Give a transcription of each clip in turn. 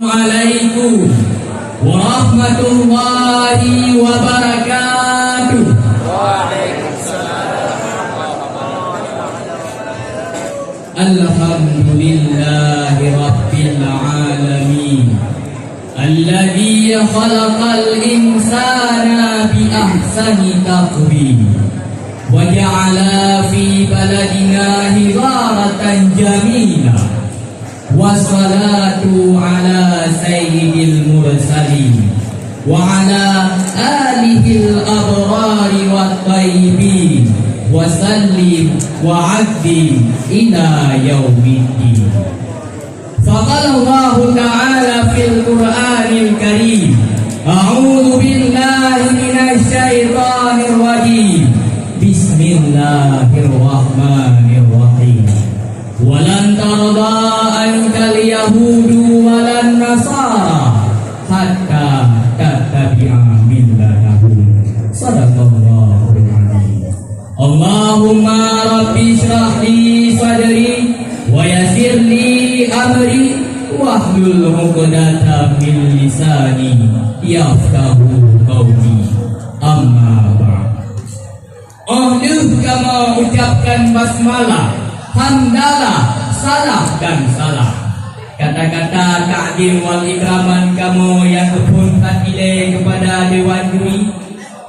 Assalamualaikum warahmatullahi wabarakatuh. Alhamdulillahi rabbil alamin alladzi khalaqal insana bi ahsani taqwim wa ja'ala fi baladina hidaratan jamila. Wassalatu ala sayyidil mursalin wa ala alihil abrari wat tayyibin wa sallim wa addim ila yaumiddin. Faqala Allah ta'ala fil Qur'anil Karim, a'udzu billahi minasy syaithanir rajim. Bismillahirrahmanirrahim. Walan tarda ankal yahudu walan nasara hatta tattabi'a millatahum. Shadaqallahul azim. Allahumma rabbi shrah li sadri wa yassir li amri wahlul 'uqdatam min lisani yafqahu qawli. Amma ba'd. Kama ucapkan basmalah, hamdalah, salam dan salam. Kata-kata ta'zim wal ikraman kamu yang kepuntan ile kepada Dewan Juri,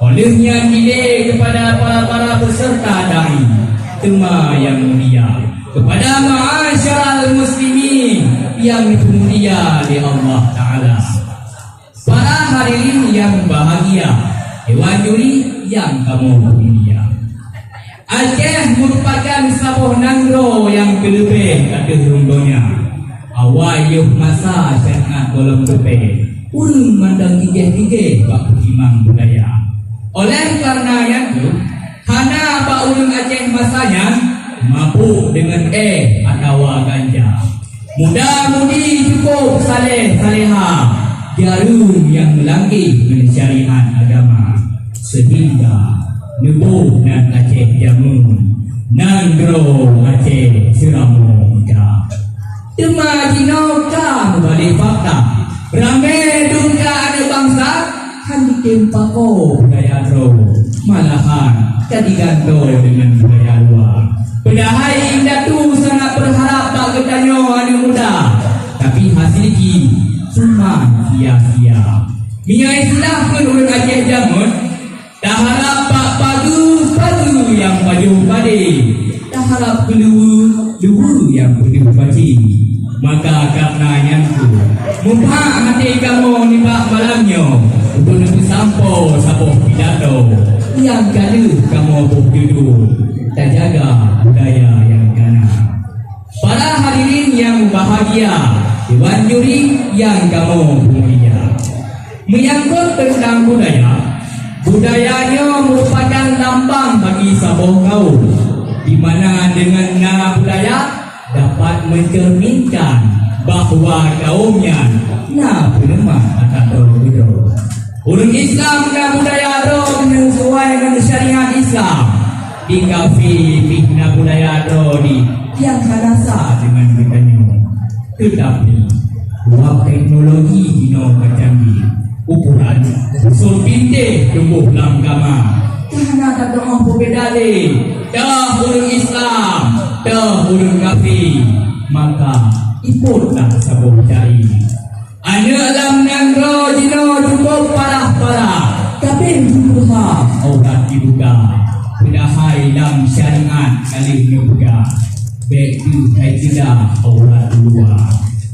olehnya ile kepada para peserta dai tema yang mulia, kepada ma'asyiral muslimin yang mulia di Allah Ta'ala. Para hadirin yang bahagia, Dewan Juri yang kamu mulia, Aceh merupakan sabuh nangro yang kelebih kata runggonya. Awayuh masa sangat golong lebih urung mandang gigih-gigih bak imam budaya. Oleh karena yang itu, hana bak urung Aceh masanya mabuk dengan atau ganja. Muda-mudi cukup saleh-saleha, jarum yang melangkih mensyariat agama, sehingga Nubuh dan Aceh jamun, nangro Aceh seramu ika. Tema jinoka balik fakta, ramai duka ada bangsa, handikin pako budaya ro, malahan jadi ganto dengan budaya luar. Pedahai datu sangat berharap tak ketanyo anu muda, tapi hasilnya cuma sia-sia. Minyak Islam pun urut Aceh jamun, dah harap padu yang baju padi, dah harap dulu yang putih baci. Maka karenanya tu mumpah hati kamu ni pak malamnya untuk nunggu sampo sabuh pidato yang gaduh kamu buktidu dan jaga budaya yang gana. Para hadirin yang bahagia, Dewan Juri yang kamu mulia, menyangkut tentang budayanya merupakan lambang bagi sabuh kaum, di mana dengan nama budaya dapat mencerminkan bahawa kaumnya benar atau betul. Urang Islam dan budaya roh sesuai dengan syariat Islam. Di kafi bihna budaya roh di yang kanasa dengan bedanya. Tetapi buat teknologi dino kecanggih, ukuran usul pindih tumbuh langgama karena tak doa berbedale dah urang Islam dah urang kafir, maka ikutlah sabuh cari anya alam nangro jino cukup parah-parah tapi juga aurat dibuka pedahai dalam syariat kali dibuka baik tu kai tidak aurat luar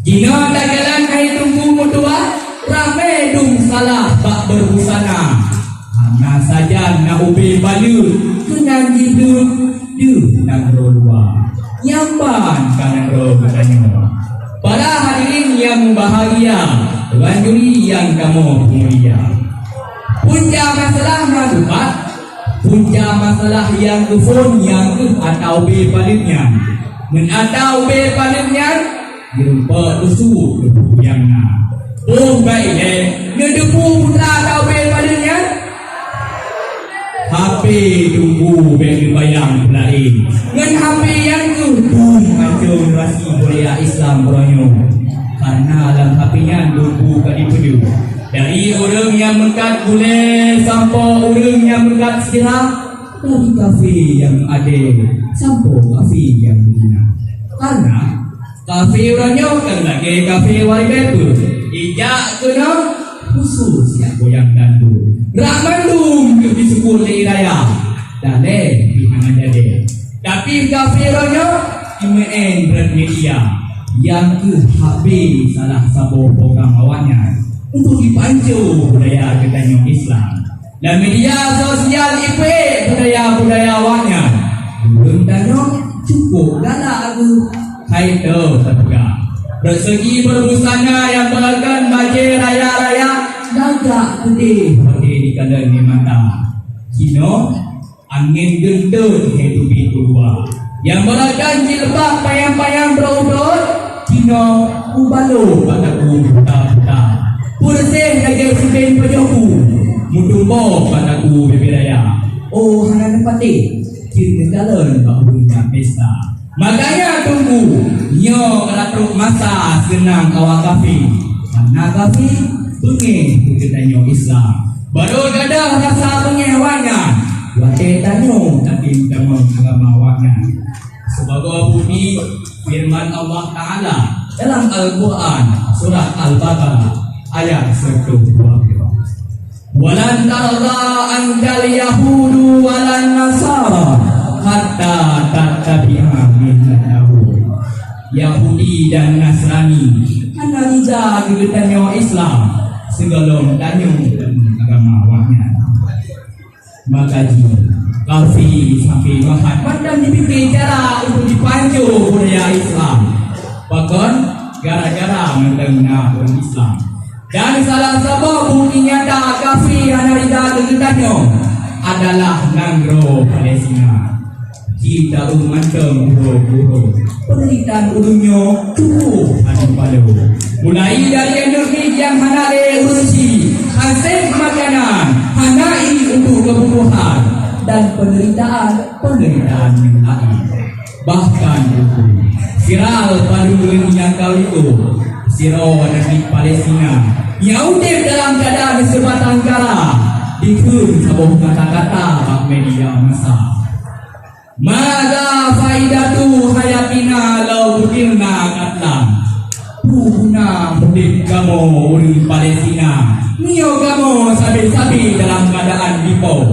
jino tak jalan kai tunggu mutua ramai dung salah tak berbusana. Hanya saja nak ubi balu kenang hidup nang roa. Nyamban kan roa katanya. Para hadirin yang bahagia, Dewan Juri yang kamu mulia. Punca masalah malumat, punca masalah yang kufun yang atau be baliknya. Atau be baliknya dirumpa usul yang baik ngedepu putra atau padanya HP tunggu bagi bayang lain ngan HP yang tu macam rasi Korea Islam beronyo karena Karena dalam hatinya lupu kadipedu. Dari orang yang mengkat boleh sampai orang yang mengkat sekira. Dari kafe yang ada sampai kafe yang bina. Karena kafe orangnya kan lagi kafe warga itu. Ijak kena khusus yang goyang dandu. Gerak mandum di syukur di raya. Dan bihangan jadi. Tapi kafe orangnya IMN Brand Media yang habis salah satu program awalnya untuk dipancu budaya ketanyong Islam dan media sosial IP budaya awalnya belum tanyong cukup galak aku kaitu terpegang bersegi berbusana yang beragam baju raya-raya gagak gede di kala ni mata kino angin gendut hidup dua yang beragam jilbab payang-payang berudut kino ubalo pada buta-buta pursih lagi sibin pejoku mutumbo pada bebiraya oh hana nepati cinta dalam bahunya pesta makanya tunggu nyo kelatruk masa senang kawa kafe karena kafe pengeh kegiatannya Islam baru gadah rasa pengewannya wate tanyo tapi kamu agama warna sebagai bumi firman Allah Ta'ala dalam Al-Quran surat Al-Baqarah ayat 120 walan tarda anjal yahudu walan nasara hatta tattabi'a millatahu Yahudi dan Nasrani analiza kegiatannya Islam sebelum tanyung agama warna makaji kafi sampai mahat pandang dipikir cara untuk dipancu budaya Islam bahkan gara-gara mendengar orang Islam dan salah satu bukti nyata kafi analiza kegiatannya adalah Nangro Palestina kita umantem buru-buru penderitaan ulunya cukup anu palu mulai dari energi yang hanale urusi hasil makanan hanai untuk kebutuhan dan penderitaan yang lain bahkan itu viral baru yang kali itu siro negeri Palestina yang dalam keadaan sebatang kara dikun sebuah kata-kata bak media masa mada faidatu hayatina lau budirna katlam Puna mudik kamu uri Palestina Nio kamu sabi-sabi dalam keadaan dipo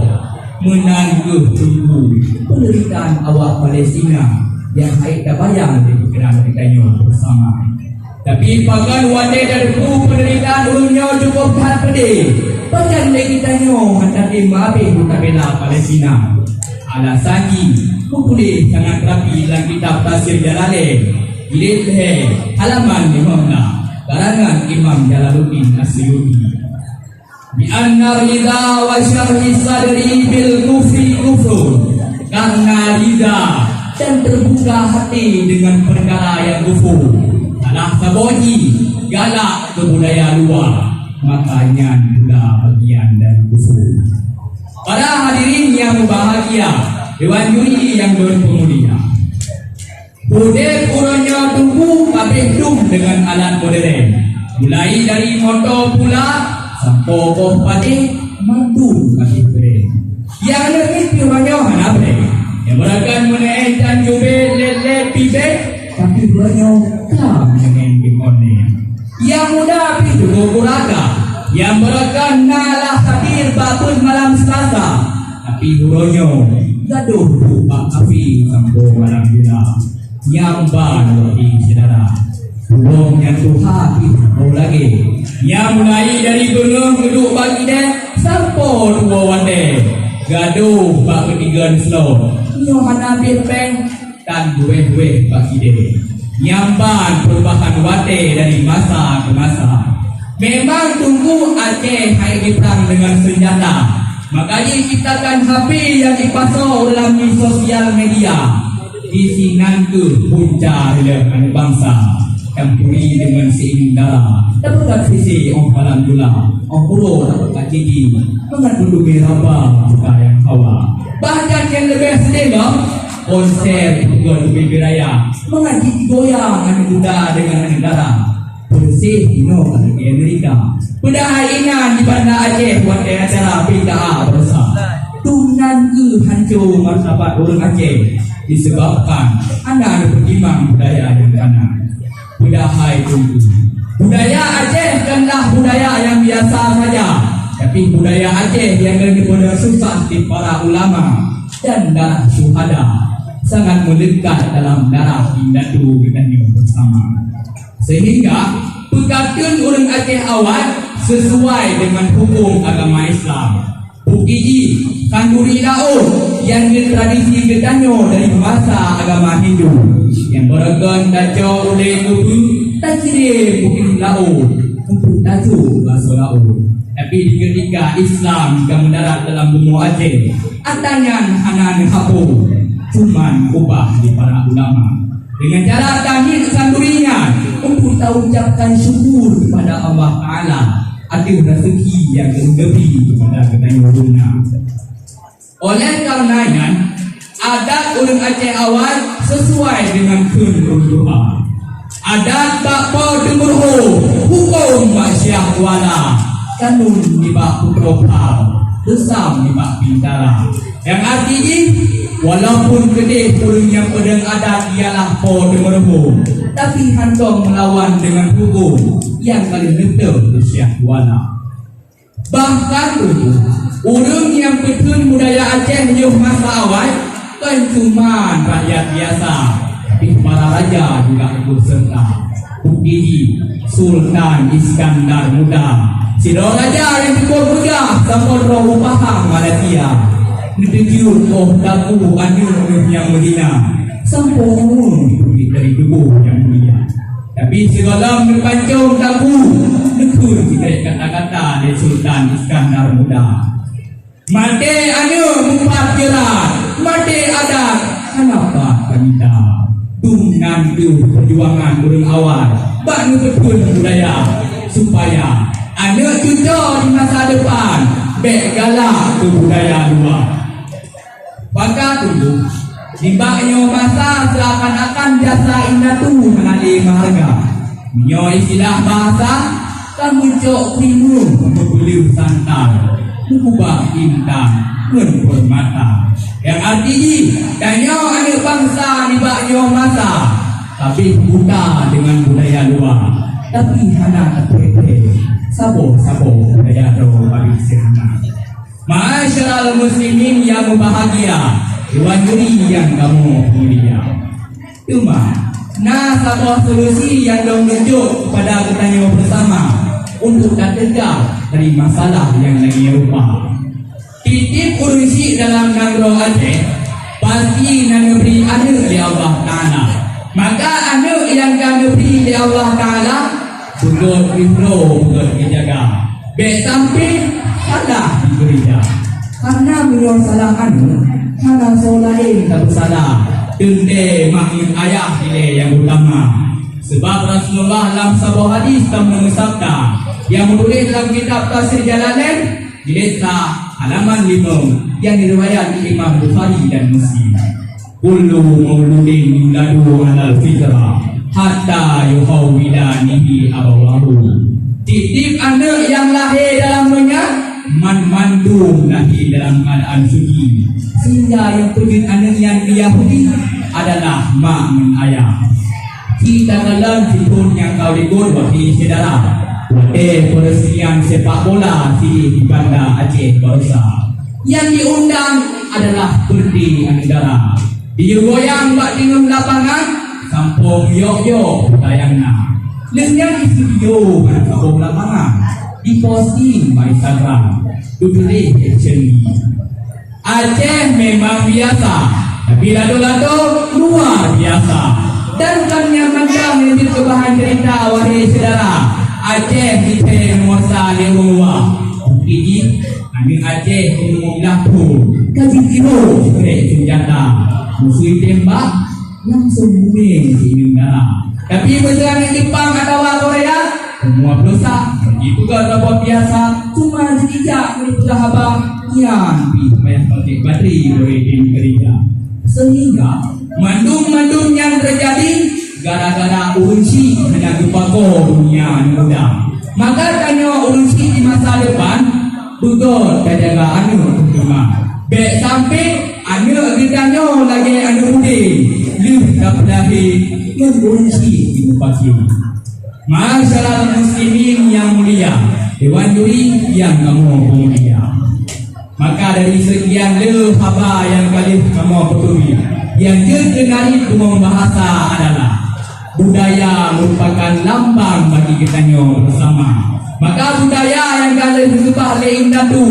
menangguh tunggu penderitaan awak Palestina yang haid bayang di pikiran kita bersama tapi pakan wate dan penderitaan urunya cukup hal pedih pakan kita hati maafi mutabila Palestina alasannya Mukuli sangat rapi dalam kitab Tafsir Jalalain Jilid halaman 15 karangan Imam Jalaluddin Asyuti bi anna ridha wa syarhi sadri bil kufri kufrun karena ridha dan terbuka hati dengan perkara yang kufur adalah saboji galak ke budaya luar makanya pula bagian dari kufur. Para hadirin yang berbahagia Dewan Juri yang berpemulia Budek urunnya tunggu kabeh dum dengan alat modern mulai dari motor pula sampai boh pati mandu kabeh keren yang lebih urunnya hanabre yang berakan menaikkan jubel lele pibet tapi urunnya tak dengan gimone yang muda pi juga kuraga yang berakan nalah hadir babun malam Selasa tapi urunnya gaduh Pak Kafi sampai malam gila yang baru di saudara belum yang hati mau lagi yang mulai dari gunung geduk bagi deh sampai dua wande gaduh Pak ketiga slow nyohana pilpeng dan gue bagi deh nyamban perubahan wate dari masa ke masa memang tunggu Aceh hai perang dengan senjata makanya ciptakan HP yang dipasok dalam sosial media isinan ke punca hilang bangsa campuri dengan seiring darah dapat sisi orang palang gula orang puluh dapat kaciki mengandung berapa buka yang kawa bahkan yang lebih sedih konser juga lebih beraya mengaji goyang anu muda dengan anu darah bersih Tino di Amerika. Padahal inan di Banda Aceh buat acara PKA bersama. Tunan ke hancur martabat orang Aceh disebabkan anda ada pertimbangan budaya yang kanan. Budaya itu budaya Aceh bukanlah budaya yang biasa saja, tapi budaya Aceh yang daripada susah di para ulama dan darah syuhada sangat melekat dalam darah Indatu Gedanyo bersama. Sehingga pegatan orang Aceh awal sesuai dengan hukum agama Islam. Bukti kanduri laut yang tradisi Gedanyo dari bahasa agama Hindu yang beragam daco oleh kubu tak kira bukti laut untuk tajuk bahasa laut. Tapi di ketika Islam yang mendarat dalam benua Aceh, atanya hanan hapu cuman ubah di para ulama dengan cara tahmid kandurinya untuk ucapkan syukur kepada Allah Ta'ala atas rezeki yang lebih kepada Gedanyo dunia. Oleh karenanya adat orang Aceh awal sesuai dengan keuntungan. Adat bakpo demurho hukum masyarakat wala kanun di bak putropal besam di bak bintara. Yang artinya walaupun gede orang yang pedang adat ialah po demurho, tapi handong melawan dengan hukum yang kali betul masyarakat wala. Bahkan itu orang yang betul budaya Aceh di masa awal kan cuma rakyat biasa, tapi para raja juga ikut serta. Bukti Sultan Iskandar Muda, si raja yang ikut muda sama roh paham Malaysia, dituju daku anjur yang Medina, sampun diberi dari tubuh yang mulia. Tapi segala berpancung daku negur kita kata-kata dari Sultan Iskandar Muda. Mati anu mumpat kira, mati adat kenapa kita dengan perjuangan orang awal bangun betul budaya supaya anak cucu di masa depan begala ke budaya luar. Maka tunggu dibaknya masa seakan-akan jasa Indatu mengalih harga. Menyo istilah bahasa kan muncul krimu membeli santan mengubah intan menghormata yang artinya danyo anak bangsa dibaknya masa tapi buta dengan budaya luar, tapi hana terpete sabo-sabo budaya roh bagi sehana. Masyarakat muslimin yang berbahagia, Tuan Juri yang kamu mulia. Cuma, sebuah solusi yang dong tunjuk kepada Gedanyo bersama untuk tertegak dari masalah yang lagi rupa. Titip urusi dalam negara Aceh, pasti nak beri anak di Allah Ta'ala. Maka anak yang kami beri di Allah Ta'ala, bukan bintro, bukan dijaga. Baik sampai salah diberinya. Karena beliau salah anu, karena lain tak bersalah. Tende makin ayah ini yang utama. Sebab Rasulullah dalam sebuah hadis telah mengesabda yang menulis dalam kitab Tafsir Jalalain di desa halaman 5 yang diriwayatkan Imam Bukhari dan Muslim. Kullu mauludin yuladu alal fitrah hatta yuhawwidanihi abawahu. Titip anak yang lahir dalam dunia mandum lahir dalam keadaan suci, sehingga yang pujud anak yang Yahudi adalah mak dan ayah. Kita dalam situn yang kau dikut wakil saudara peresmian sepak bola di Banda Aceh Barusa yang diundang adalah Perdana Negara. Digoyang bak dengan lapangan sampung yok-yok tayangna. Lenyang di studio sampung lapangan diposting by Instagram duplik action. Aceh memang biasa, tapi lado-lado luar biasa. Dan bukan yang macam menjadi kebahan cerita wahai saudara. Aceh kita muasa lewa. Ini kami Aceh umumlah pun kaji kilo senjata musuh tembak langsung bunuh di negara. Tapi berjalan di Jepang atau Korea semua dosa itu gak biasa. Cuma sejak menutup habang yang supaya pakai bateri boleh kerja. Sehingga mandum-mandum yang terjadi gara-gara urunsi hendak dipako dunia muda. Maka tanya urunsi di masa depan betul kajaga anu cuma baik sampai anu ditanya lagi anu muda lebih dapat urunsi di bupati. Masyarakat muslimin yang mulia, Dewan Juri yang kamu mulia. Maka dari sekian haba yang kali kamu petuli, yang terdengar umum bahasa adalah budaya merupakan lambang bagi kita bersama. Maka budaya yang kali disebut oleh Indatu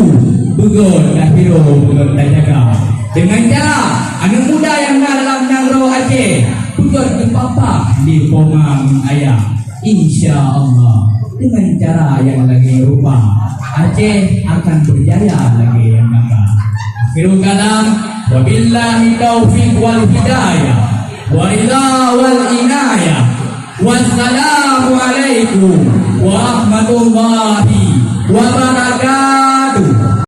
Bugor dan Hero Bugor dan jaga dengan cara anak muda yang dalam Nangro Aceh Bugor berpapa di Pomang Ayah. Insya Allah dengan cara yang lagi rupa Aceh akan berjaya lagi yang nampak. Akhirul kalam, wabillahi taufiq wal hidayah, waridha wal inayah. Wassalamu alaikum warahmatullahi